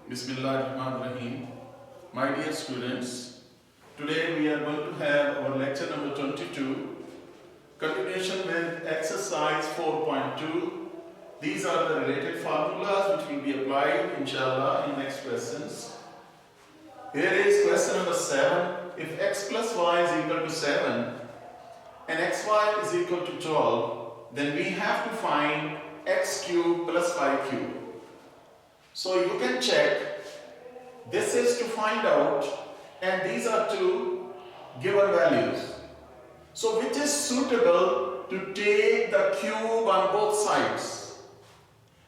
Bismillahirrahmanirrahim. My dear students, today we are going to have our lecture number 22, continuation with exercise 4.2. These are the related formulas which will be applied inshallah in next questions. Here is question number 7. If x plus y is equal to 7 and xy is equal to 12, then we have to find x cube plus y cube. So you can check, this is to find out, and these are two given values. So which is suitable to take the cube on both sides?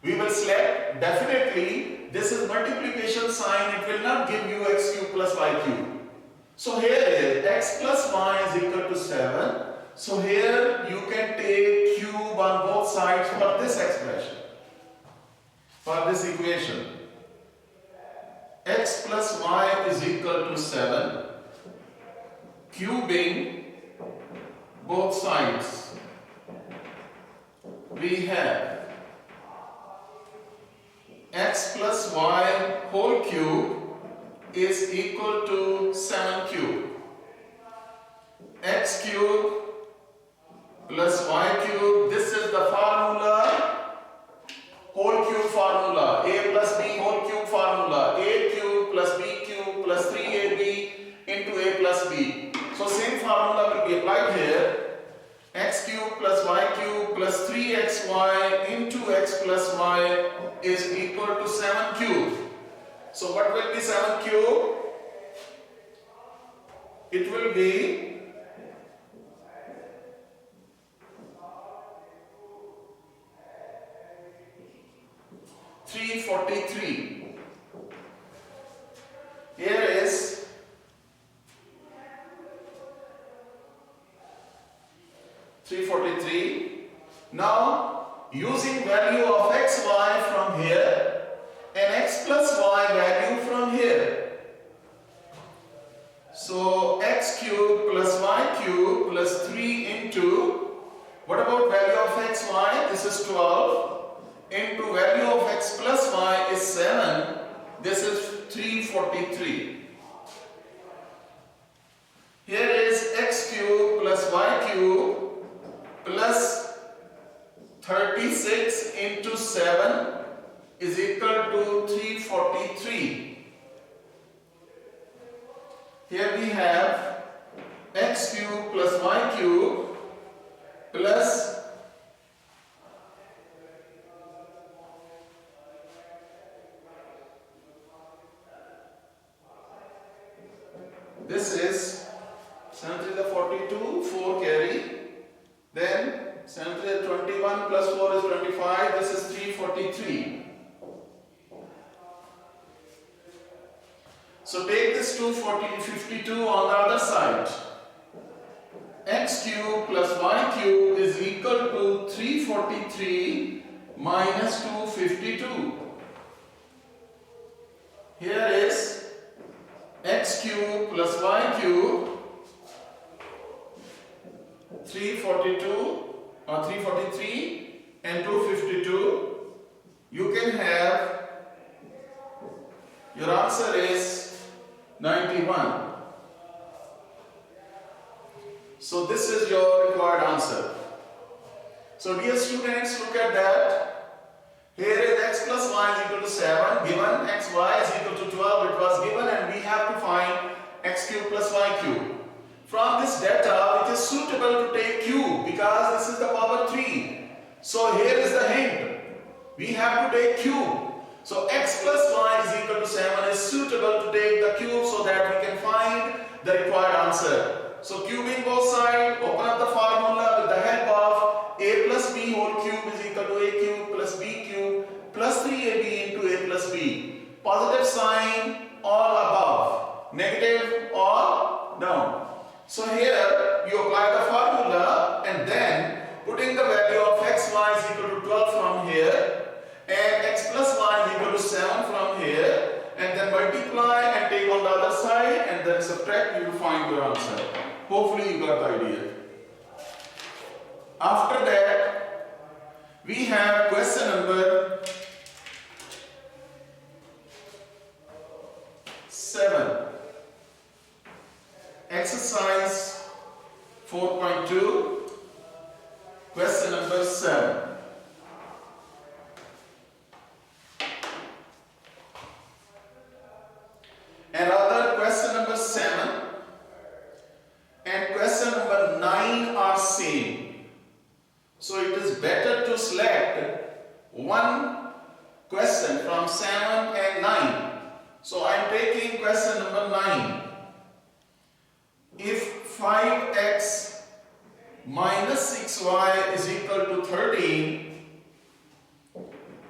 We will select, definitely this is multiplication sign, it will not give you x cube plus y cube. So here is x plus y is equal to 7. So here you can take cube on both sides for this expression, for this equation. X plus y is equal to 7, cubing both sides. We have x plus y whole cube is equal to 7 cube. X cube plus y cube, this is the formula, whole cube formula, a plus b whole cube formula, a cube plus b cube plus 3ab into a plus b. So same formula will be applied here. X cube plus y cube plus 3xy into x plus y is equal to 7 cube. So what will be 7 cube? It will be 343. Here is 343. Now using value of xy from here and x plus y value from here. So x cube plus y cube plus 3 into, what about value of xy? This is 12. Into value of x plus y is 7. This is 343. Here is x cube plus y cube plus 36 into 7 is equal to 343. Here we have x cube plus y cube plus this is 7 3 is 42, 4 carry. Then 7 3 is 21 plus 4 is 25. This is 343. So take this 52 on the other side. X cube plus y cube is equal to 343 minus 252. Here is x cube plus y cube 342 or 343 and 252. You can have, your answer is 91. So this is your required answer. So dear students, look at that. Here is x plus y is equal to 7, given x y is equal to 12, it was given, and we have to find x cube plus y cube. From this data, which is suitable to take cube, because this is the power 3. So here is the hint. We have to take cube. So x plus y is equal to 7 is suitable to take the cube so that we can find the required answer. So cubing both sides, open up the formula with the help of a plus b whole cube is equal to a cube plus b cube plus 3ab into a plus b. Positive sign all above, negative all down. So here you apply the formula and then putting the value of xy is equal to 12 from here and x plus y is equal to 7 from here, and then multiply and take on the other side and then subtract, you will find your answer. Hopefully you got the idea. After that, we have question number question from 7 and 9. So I am taking question number 9. If 5x minus 6y is equal to 13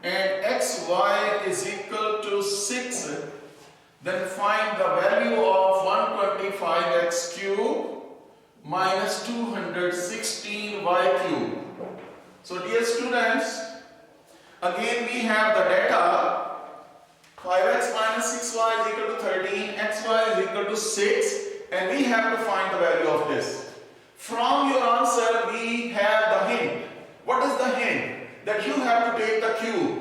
and xy is equal to 6, then find the value of 125x cube minus 216y cube. So dear students, again we have the data. 5x minus 6y is equal to 13, xy is equal to 6, and we have to find the value of this. From your answer we have the hint. What is the hint? That you have to take the cube.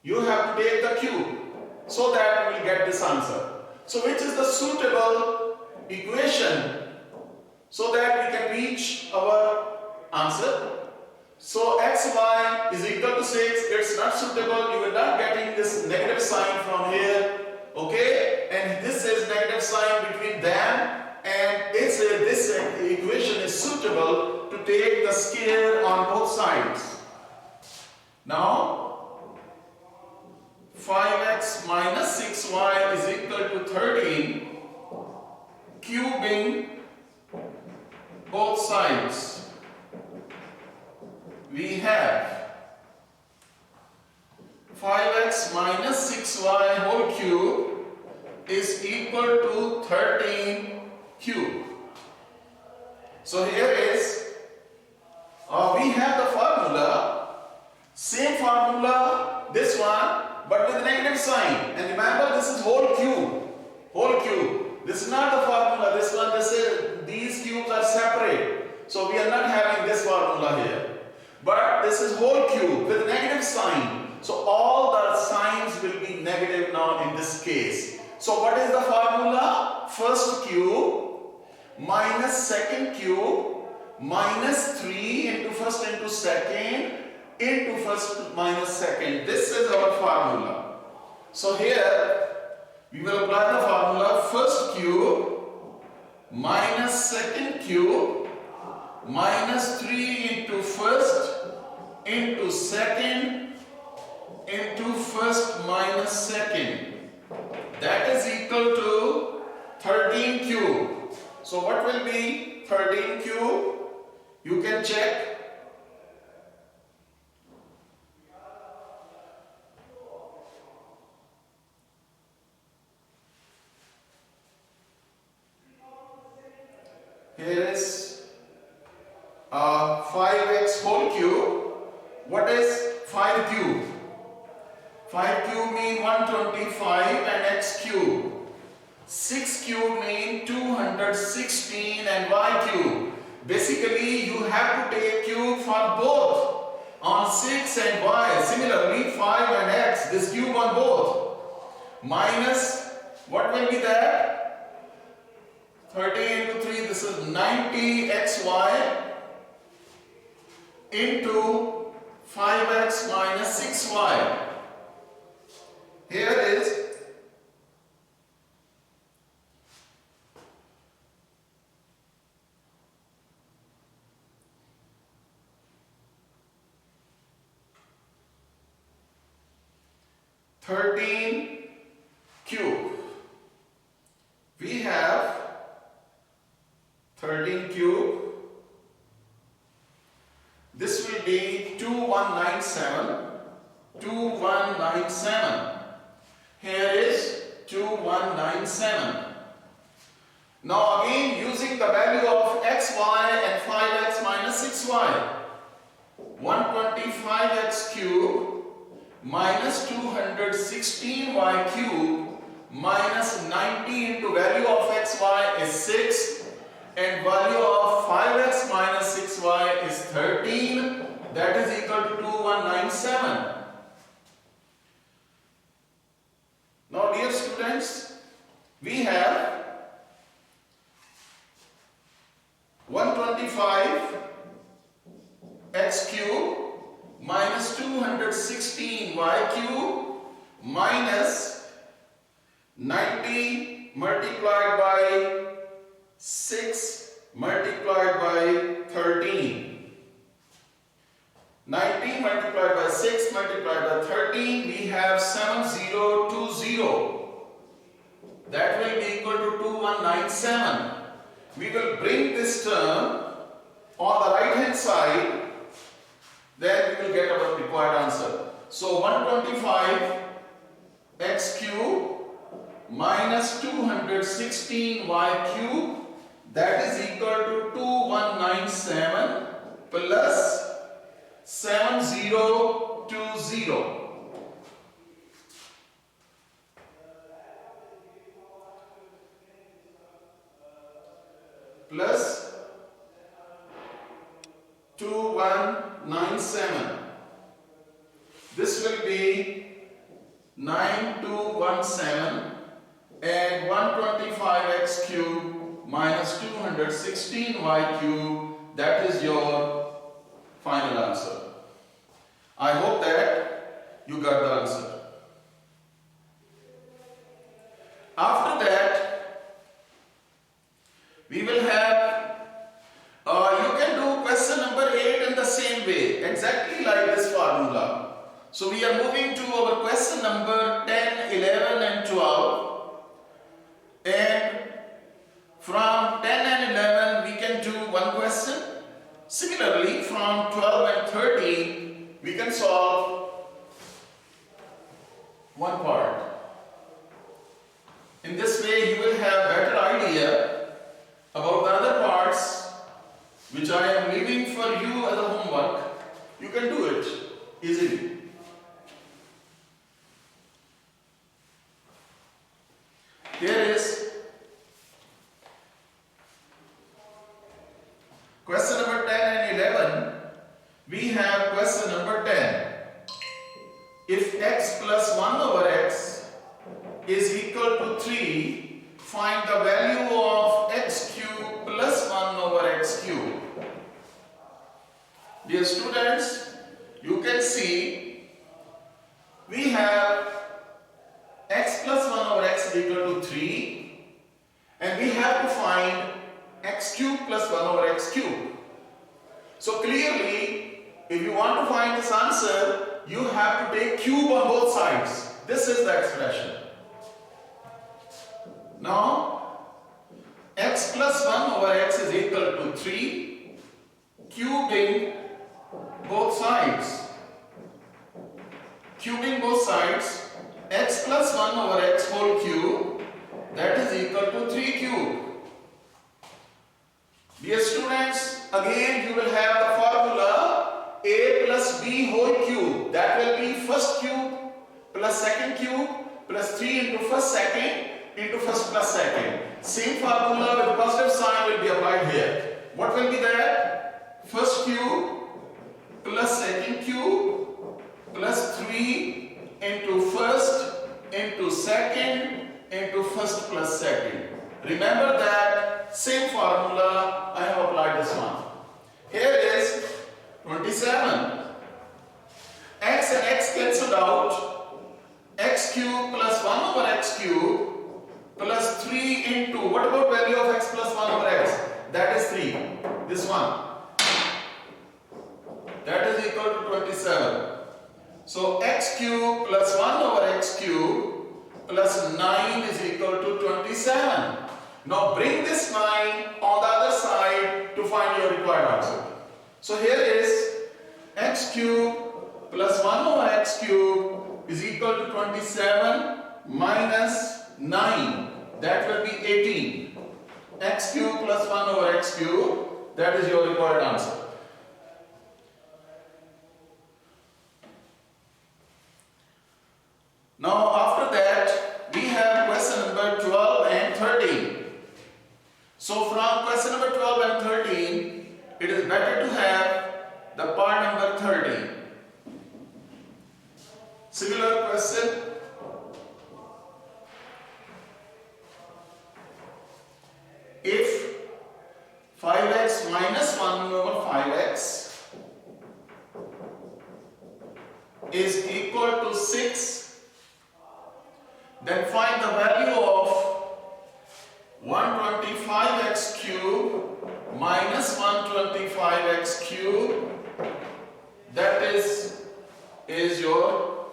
You have to take the cube so that we will get this answer. So which is the suitable equation so that we can reach our answer? So xy is equal to 6, it's not suitable, you will not getting this negative sign from here, okay? And this is negative sign between them, and this equation is suitable to take the square on both sides. Now 5x minus 6y is equal to 13, cubing both sides. We have 5x minus 6y whole cube is equal to 13 cube. So here is, we have the formula, same formula, this one, but with negative sign. And remember, this is whole cube, whole cube. This is not the formula, this one, these cubes are separate. So we are not having this formula here. But this is whole cube with negative sign. So all the signs will be negative now in this case. So what is the formula? First cube minus second cube minus 3 into first into second into first minus second. This is our formula. So here we will apply the formula first cube minus second cube minus 3 into first into second into first minus second. That is equal to 13 cube. So what will be 13 cube? You can check. Here is 5x whole cube. What is 5 cube? 5 cube mean 125 and x cube. 6 cube mean 216 and y cube. Basically you have to take cube for both on 6 and y. Similarly 5 and x, this cube on both. Minus, what will be that? 30 into 3, this is 90xy into 5x minus 6y. Here is $13 cube. We have 13 cube. This will be 2197. 2197. Here is 2197. Now again using the value of xy and 5x minus 6y. 125x cube minus 216y cube minus 90 into value of xy is 6 and value of 5x minus 6y is 13. That is equal to 2197. Now dear students, we have 125 x cube minus 216 y cube minus 90 multiplied by 6 multiplied by 13. 90 multiplied by 6 multiplied 2197. We will bring this term on the right hand side, then we will get our required answer. So 125 x cube minus 216 y cube, that is equal to 2197 plus 7020 plus 2197. This will be 9217 and 125x cube minus 216y cube, that is your final answer. I hope that you got the answer. After that, we will have, you can do question number 8 in the same way, exactly like this formula. So we are moving to our question number 10, 11 and 12. And from 10 and 11 we can do one question. Similarly, from 12 and 13 we can solve one part. In this way you will have better idea about the other parts which I am leaving for you as a homework. You can do it easily. Here is question number 10 and 11. We have question number 10. If x plus 1 over x is equal to 3, find the value of x cube plus 1 over x cube. Dear students, you can see we have x plus 1 over x is equal to 3 and we have to find x cube plus 1 over x cube. So clearly, if you want to find this answer, you have to take cube on both sides. This is the expression. Now, x plus 1 over x is equal to 3, cubing both sides. Cubing both sides, x plus 1 over x whole cube, that is equal to 3 cube. Dear students, again you will have the formula a plus b whole cube, that will be first cube plus second cube plus 3 into first second into first plus second. Same formula with positive sign will be applied here. What will be that? First cube plus second cube plus 3 into first into second into first plus second. Remember that same formula, I have applied this one. Here is 27. X and x cancelled out. X cube plus 1 over x cube plus 3 into, what about value of x plus 1 over x? That is 3. This one. That is equal to 27. So x cube plus 1 over x cube plus 9 is equal to 27. Now bring this 9 on the other side to find your required answer. So here is x cube plus 1 over x cube is equal to 27 minus 9. That will be 18. X cube plus 1 over x cube, that is your required answer. Now after that we have question number 12 and 13. So from question number 12 and 13, it is better to have the part number 13. Similar question. If 5x minus 1 over 5x is equal to 6, then find the value of 125x cube minus 125x cube, that is your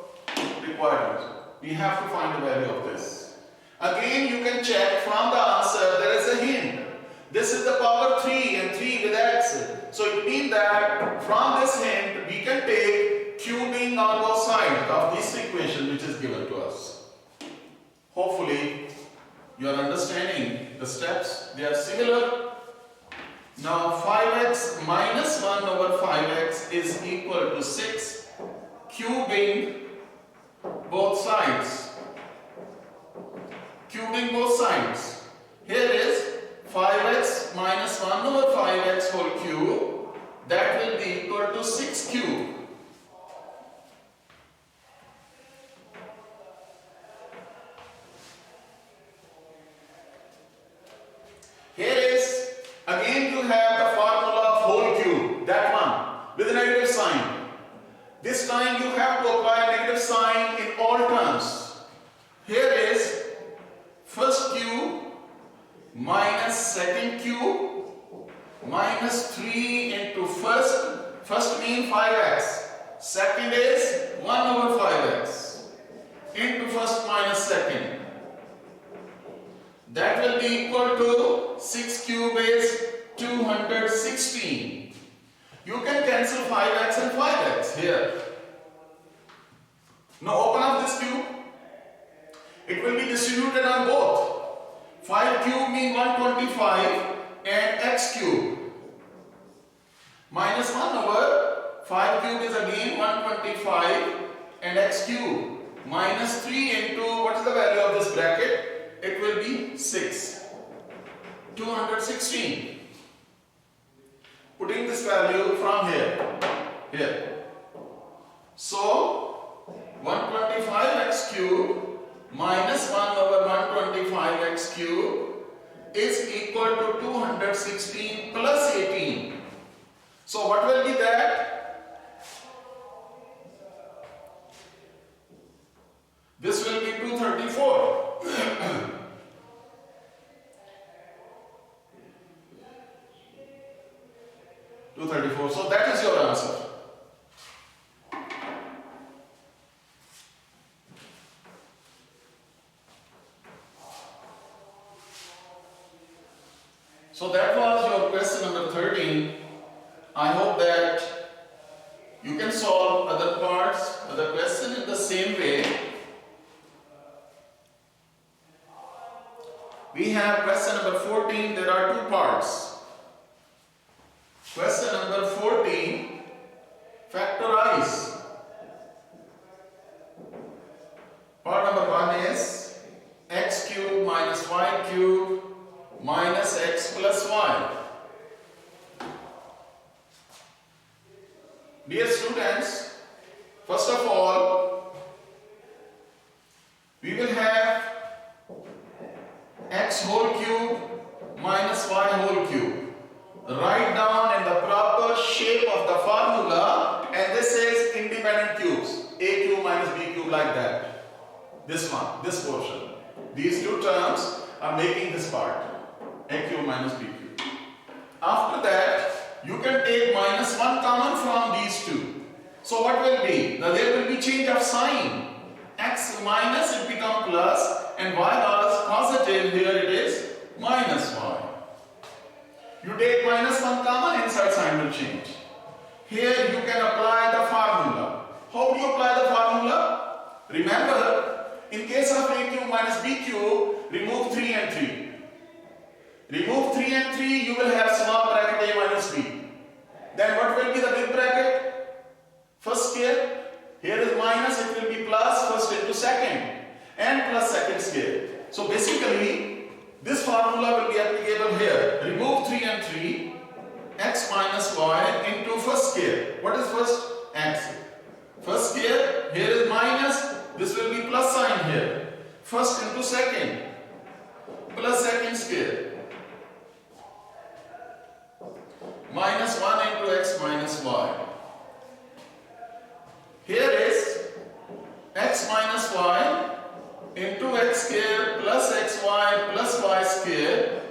requirement. We have to find the value of this. Again, you can check from the answer, there is a hint. This is the power 3 and 3 with x. So it means that from this hint, we can take cubing on both sides of this equation which is given to us. Hopefully, you are understanding the steps. They are similar. Now 5x minus 1 over 5x is equal to 6. Cubing both sides. Cubing both sides. Here is 5x minus 1 over 5x whole cube. That will be equal to 6 cube. Here is, again you have the formula of whole cube, that one, with a negative sign. This time you have to apply a negative sign in all terms. Here is first cube minus second cube minus 3 into first mean 5x. Second is 1 over 5x into first minus second. That will be equal to 6 cube is 216. You can cancel 5x and 5x here. Now open up this cube. It will be distributed on both. 5 cube means 125 and x cube. Minus 1 over 5 cube is again 125 and x cube. Minus 3 into, what is the value of this bracket? It will be 6. 216. Putting this value from here. So 125x cube minus 1 over 125x cube is equal to 216 plus 18. So what will be that? This will be 234. 234. So that is your answer. So that was your question number 13. I hope that you can solve other parts, other questions in the same way. We have question number 14. There are two parts. Question number 14, factorize. Part number 1 is x cube minus y cube minus x plus y. Dear students, first of all, we will have x whole cube minus y whole cube. Write down in the proper shape of the formula, and this is independent cubes, a cube minus b cube, like that. This one, this portion. These two terms are making this part, a cube minus b cube. After that, you can take minus 1 common from these two. So what will be? Now there will be change of sign. X minus it become plus, and y was positive, here it is minus y. You take minus 1 common, inside sign will change. Here you can apply the formula. How do you apply the formula? Remember, in case of a cube minus b cube, remove 3 and 3. Remove 3 and 3, you will have small bracket a minus b. Then what will be the big bracket? First square. Here is minus, it will be plus first into second, and plus second square. So basically, this formula will be applicable here. Remove 3 and 3, x minus y into first square. What is first? X. First square, here is minus, this will be plus sign here. First into second, plus second square. Minus 1 into x minus y. Here is x minus y into x square plus xy plus y square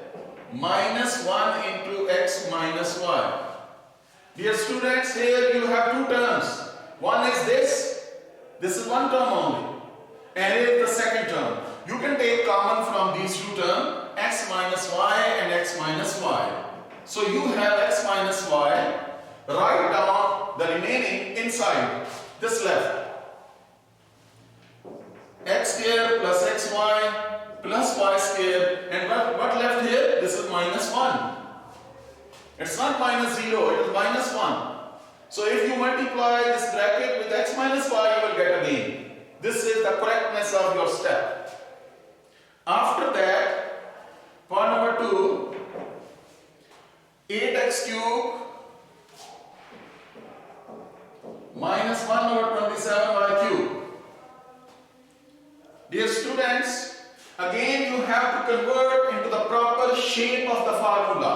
minus 1 into x minus y. Dear students, here you have two terms. One is this is one term only, and here is the second term. You can take common from these two terms, x minus y and x minus y. So you have x minus y. Write down the remaining inside this left. X square plus xy plus y square, and what left here? This is minus 1. It's not minus 0, it is minus 1. So if you multiply this bracket with x minus y, you will get again. This is the correctness of your step. After that, part number 2, 8x cube minus 1 over 27y cube. Dear students, again you have to convert into the proper shape of the formula.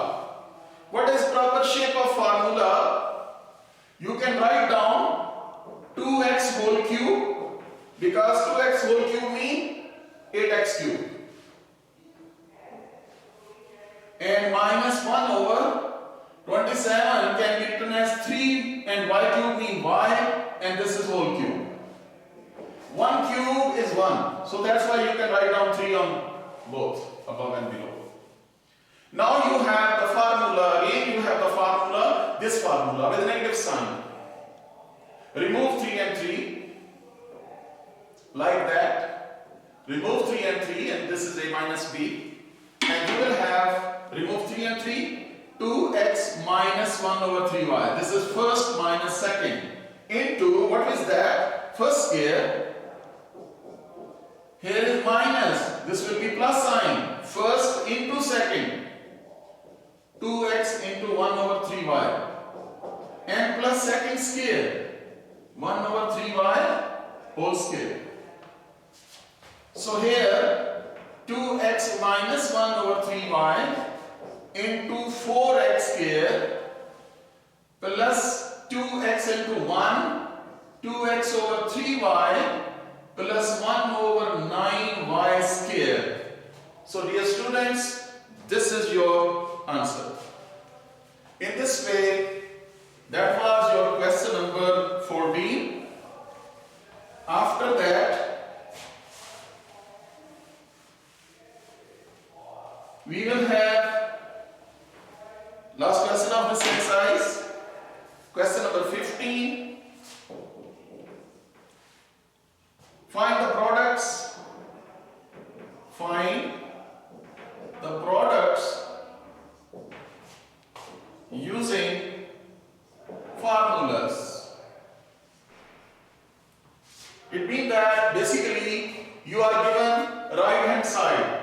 What is proper shape of formula? You can write down 2x whole cube, because 2x whole cube means 8x cube. And minus 1 over 27 can be written as 3, and y cube means y, and this is whole cube. 1 cube is 1. So that's why you can write down 3 on both, above and below. Now you have the formula, again you have the formula, this formula with a negative sign. Remove 3 and 3, like that. Remove 3 and 3, and this is a minus b. And you will have, remove 3 and 3, 2x minus 1 over 3y. This is first minus second. Into, what is that? First square. Here is minus, this will be plus sign. First into second. 2x into 1 over 3y. And plus second square. 1 over 3y whole square. So here 2x minus 1 over 3y into 4x square plus 2x into 1, 2x over 3y plus 1 over 9y square. So dear students, this is your answer. In this way, that was your question number 14. After that, we will have last question of this exercise, question number 15. Find the products. Find the products using formulas. It means that basically you are given right hand side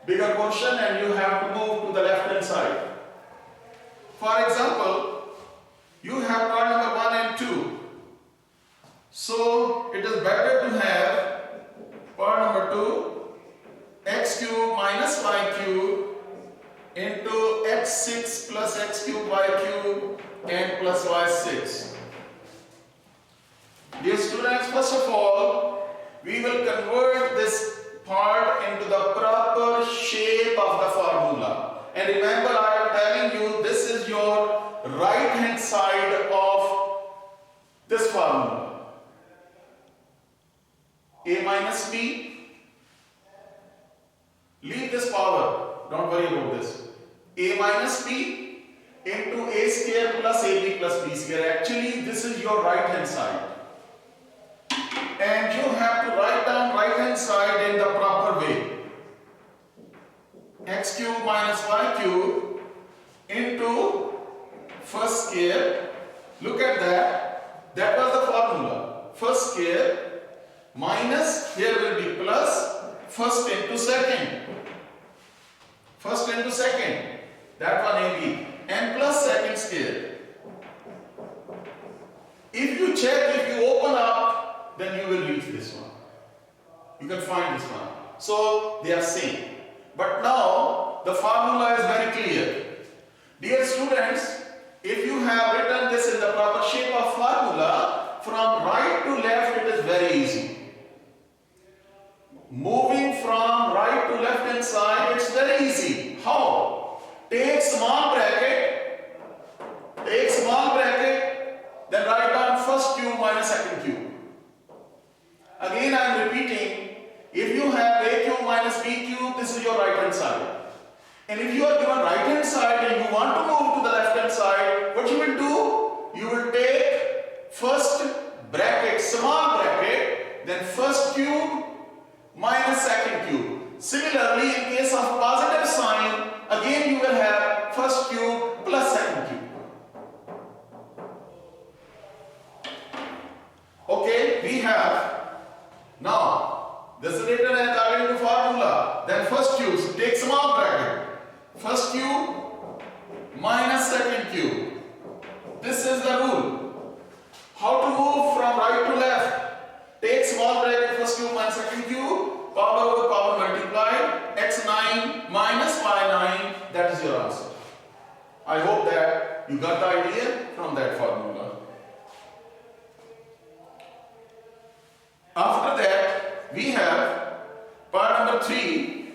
bigger portion and you have to move to the left hand side. For example, you have part number 1 and 2. So it is better to have part number 2, x cube minus y cube into x6 plus x cube y cube and plus y6. Dear students, first of all, we will convert this part into the proper shape of the formula. And remember, I am telling you, this is your right hand side of this formula. A minus b, leave this power, don't worry about this. A minus b into a square plus ab plus b square. Actually, this is your right hand side. And you have to write down right hand side in the proper way. X cube minus y cube into first square. Look at that. That was the formula. First square minus, here will be plus, first into second. First into second. That one AB. And plus second square. If you check, if you open up, then you will reach this one. You can find this one. So they are same. But now the formula is very clear. Dear students, if you have written this in the proper shape of formula, from right to left it is very easy. Moving from right to left hand side, it's very easy. How? Take small bracket, then write down first cube minus second cube. Again I am repeating, if you you have a cube minus b cube, this is your right hand side. And if you are given right hand side and you want to move to the left hand side, what you will do? You will take first bracket, small bracket, then first cube minus second cube. Similarly, in case of positive sign, again you will have first cube plus second cube. Okay, we have now this is written as according to formula. Then first cube, so take small bracket. First cube minus second cube. This is the rule. How to move from right to left? Take small bracket, first cube minus second cube, power over power multiplied, x9 minus y9, that is your answer. I hope that you got the idea from that formula. After that, we have part number 3.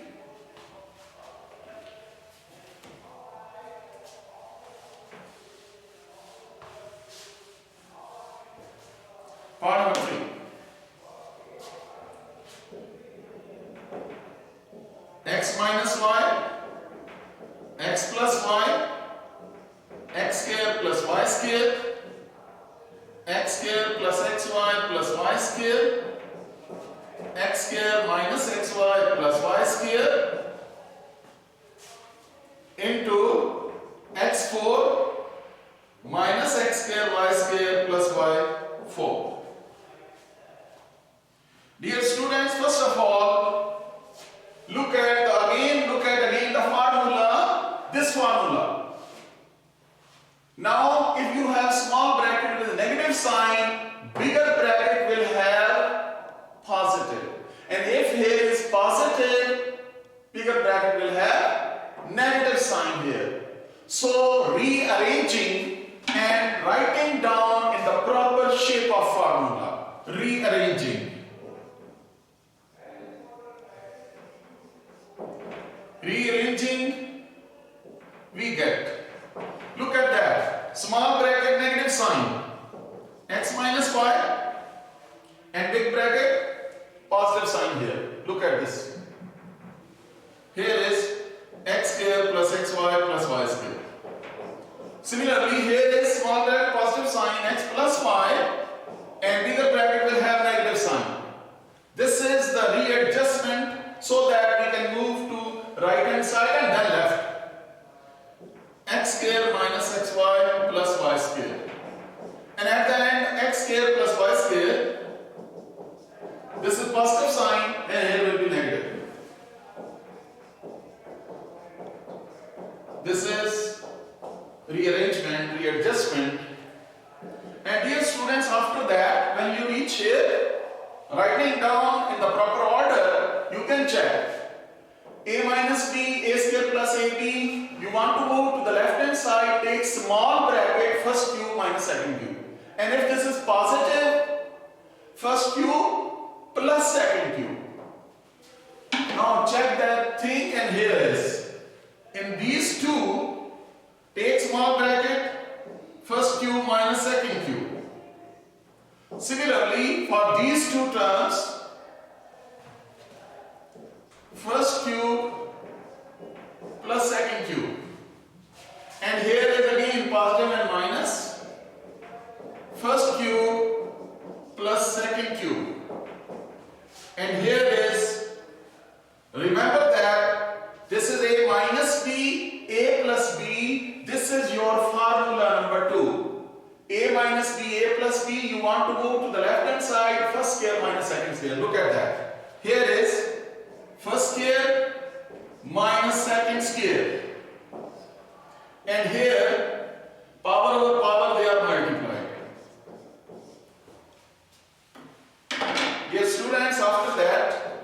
Part number 3. X minus y, x plus y, x square plus y square, x square plus xy plus y square, x square minus xy plus y square into x4 minus x square y square plus y4. Dear students, first of all, look at again the formula, this formula. Now, if you have small bracket with a negative sign, bigger bracket will have positive. And if here is positive, bigger bracket will have negative sign here. So, rearranging and writing down in the proper shape of formula. Rearranging. Rearranging, we get, look at that, small bracket negative sign, x minus y, and big bracket positive sign here. Look at this. Here is x square plus xy plus y square. Similarly, here is small bracket positive sign, x plus y, and bigger bracket will have negative sign. This is the readjustment so that we can move to right hand side and then left. X square minus xy plus y square. And at the end, x square plus y square. This is positive sign and here will be negative. This is rearrangement, readjustment. And dear students, after that, when you reach here, writing down in the proper order, you can check. A minus b, a square plus ab, you want to move to the left hand side, take small bracket, first cube minus second cube. And if this is positive, first cube plus second cube. Now check that thing and here is. In these two, take small bracket, first cube minus second cube. Similarly, for these two terms, first cube plus second cube. And here is again positive and minus. First cube plus second cube. And here is, remember that this is a minus b, a plus b. This is your formula number 2. A minus b, a plus b. You want to move to the left hand side, first square minus second square. Look at that. Here is first square minus second square. And here, power over power, they are multiplied. Dear students, after that,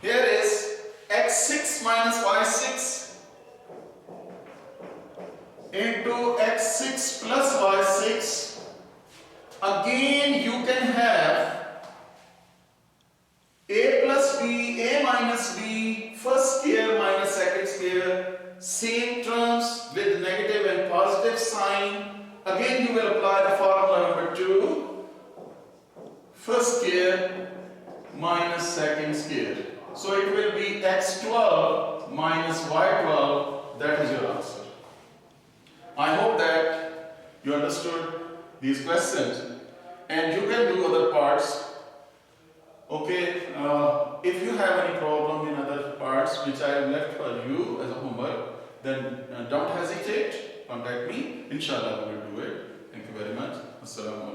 here is x6 minus y6 into x6 plus y6. Again, you can have a plus b, a minus b, first square minus second square, same terms with negative and positive sign. Again, you will apply the formula number 2, first square minus second square. So it will be x12 minus y12. That is your answer. I hope that you understood these questions and you can do other parts. Okay, if you have any problem in other parts which I have left for you as a homework, then don't hesitate, contact me. Inshallah we will do it. Thank you very much. Assalamu alaikum.